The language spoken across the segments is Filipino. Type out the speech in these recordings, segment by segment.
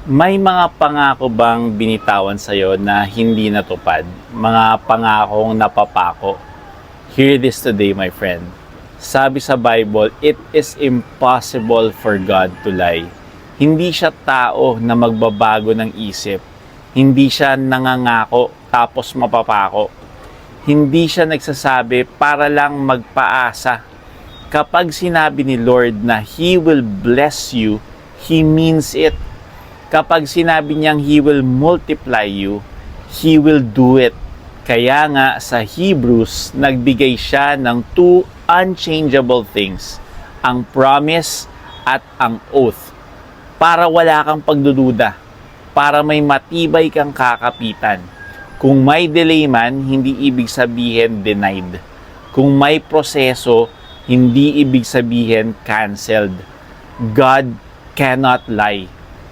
May mga pangako bang binitawan sa'yo na hindi natupad? Mga pangakong napapako? Hear this today, my friend. Sabi sa Bible, it is impossible for God to lie. Hindi siya tao na magbabago ng isip. Hindi siya nangangako tapos mapapako. Hindi siya nagsasabi para lang magpaasa. Kapag sinabi ni Lord na He will bless you, He means it. Kapag sinabi niyang He will multiply you, He will do it. Kaya nga sa Hebrews, nagbigay siya ng two unchangeable things, ang promise at ang oath, para wala kang pagdududa, para may matibay kang kakapitan. Kung may delay man, hindi ibig sabihin denied. Kung may proseso, hindi ibig sabihin canceled. God cannot lie,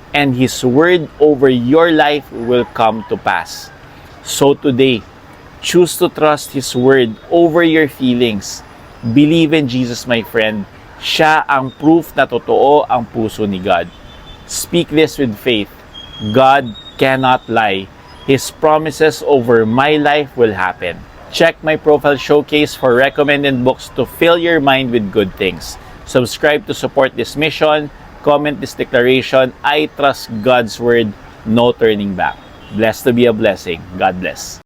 and His word over your life will come to pass. So today, choose to trust His word over your feelings. Believe in Jesus, my friend. Siya ang proof na totoo ang puso ni God. Speak this with faith. God cannot lie. His promises over my life will happen. Check my profile showcase for recommended books to fill your mind with good things. Subscribe to support this mission. Comment this declaration, I trust God's word, no turning back. Blessed to be a blessing. God bless.